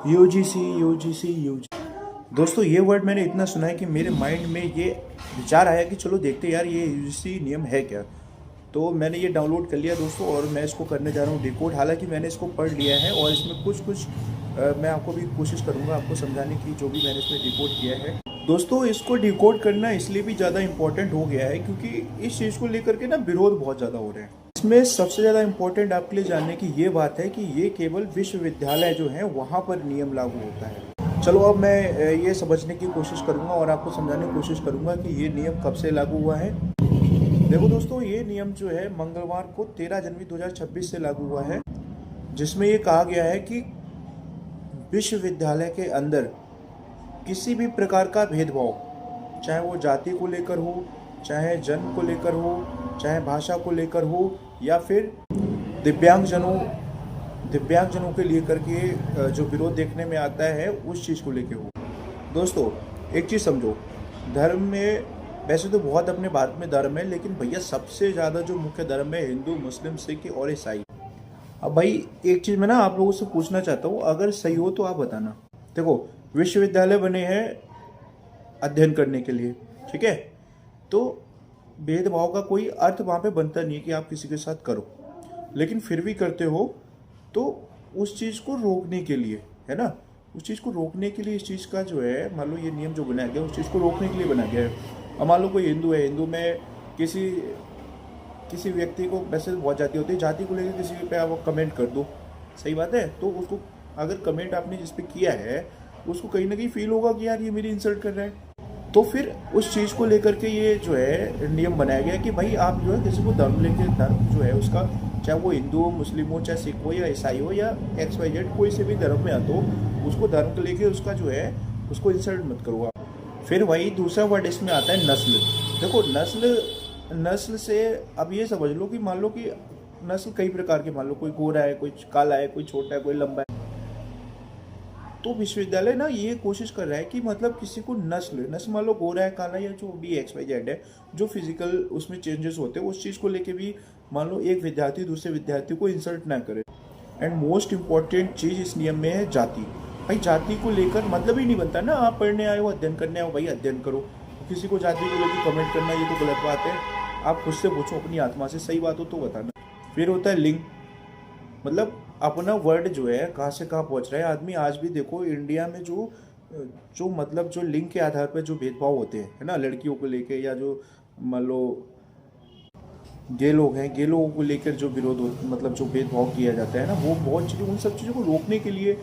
UGC UGC UG. दोस्तों ये word मैंने इतना सुना है कि मेरे माइंड में ये विचार आया कि चलो देखते यार ये यूजीसी नियम है क्या। तो मैंने ये डाउनलोड कर लिया दोस्तों और मैं इसको करने जा रहा हूँ डिकोड। हालांकि मैंने इसको पढ़ लिया है और इसमें कुछ कुछ मैं आपको भी कोशिश करूँगा आपको समझाने की जो भी मैंने इसमें डिकोड किया है। दोस्तों इसको डिकोड करना इसलिए भी ज़्यादा इम्पोर्टेंट हो गया है क्योंकि इस चीज़ को लेकर के ना विरोध बहुत ज़्यादा हो रहे हैं। इसमें सबसे ज़्यादा इम्पोर्टेंट आपके लिए जानने की ये बात है कि ये केवल विश्वविद्यालय जो है वहाँ पर नियम लागू होता है। चलो अब मैं ये समझने की कोशिश करूँगा और आपको समझाने की कोशिश करूँगा कि ये नियम कब से लागू हुआ है। देखो दोस्तों ये नियम जो है मंगलवार को 13 जनवरी 2026 से लागू हुआ है, जिसमें ये कहा गया है कि विश्वविद्यालय के अंदर किसी भी प्रकार का भेदभाव, चाहे वो जाति को लेकर हो, चाहे जन्म को लेकर हो, चाहे भाषा को लेकर हो, या फिर दिव्यांगजनों के लिए करके जो विरोध देखने में आता है उस चीज़ को लेकर हो। दोस्तों एक चीज़ समझो, धर्म में वैसे तो बहुत अपने भारत में धर्म है, लेकिन भैया सबसे ज़्यादा जो मुख्य धर्म है हिंदू, मुस्लिम, सिख और ईसाई। अब भाई एक चीज़ मैं ना आप लोगों से पूछना चाहता हूँ, अगर सही हो तो आप बताना। देखो विश्वविद्यालय बने हैं अध्ययन करने के लिए, ठीक है, तो भेदभाव का कोई अर्थ वहाँ पे बनता नहीं है कि आप किसी के साथ करो, लेकिन फिर भी करते हो तो उस चीज़ को रोकने के लिए, है ना, उस चीज़ को रोकने के लिए इस चीज़ का जो है, मान लो ये नियम जो बनाया गया उस चीज़ को रोकने के लिए बनाया गया है। अब मान लो कोई हिंदू है, हिंदू में किसी व्यक्ति को, वैसे बहुत जाति होती है, जाति को लेकर किसी पे आप कमेंट कर दो, सही बात है, तो उसको अगर कमेंट आपने जिस पे किया है उसको कहीं ना कहीं फील होगा कि यार ये मेरी इंसल्ट कर रहा है, तो फिर उस चीज़ को लेकर के ये जो है नियम बनाया गया कि भाई आप जो है किसी को धर्म लेके, धर्म जो है उसका, चाहे वो हिंदू हो, मुस्लिम हो, चाहे सिख हो या ईसाई हो या XYZ कोई से भी धर्म में आता हो, उसको धर्म को लेके उसका जो है उसको इंसल्ट मत करो आप। फिर वही दूसरा वर्ड इसमें आता है नस्ल। देखो नस्ल से अब ये समझ लो कि मान लो कि नस्ल कई प्रकार के, मान लो कोई गोरा है, कोई काला है, कोई छोटा है, कोई लंबा है, तो विश्वविद्यालय ना ये कोशिश कर रहा है कि मतलब किसी को नस्ल मान लो गोरा है, काला या जो भी XYZ है, जो फिजिकल उसमें चेंजेस होते हैं उस चीज़ को लेके भी मान लो एक विद्यार्थी दूसरे विद्यार्थी को इंसल्ट ना करे। एंड मोस्ट इम्पॉर्टेंट चीज़ इस नियम में है जाति। भाई जाति को लेकर मतलब ही नहीं बनता ना, आप पढ़ने आए हो, अध्ययन करने आए हो, भाई अध्ययन करो। किसी को जाति को लेकर कमेंट करना ये तो गलत बात है। आप खुद से पूछो अपनी आत्मा से, सही बात हो तो बताना। फिर होता है लिंग, मतलब अपना वर्ड जो है कहाँ से कहाँ पहुँच रहा है आदमी। आज भी देखो इंडिया में जो जो मतलब जो लिंग के आधार पर जो भेदभाव होते हैं, है ना, लड़कियों को लेके, या जो मान लो गे लोग हैं, गे लोगों को लेकर जो विरोध मतलब जो भेदभाव किया जाता है ना, वो बहुत चीज़ें, उन सब चीज़ों को रोकने के लिए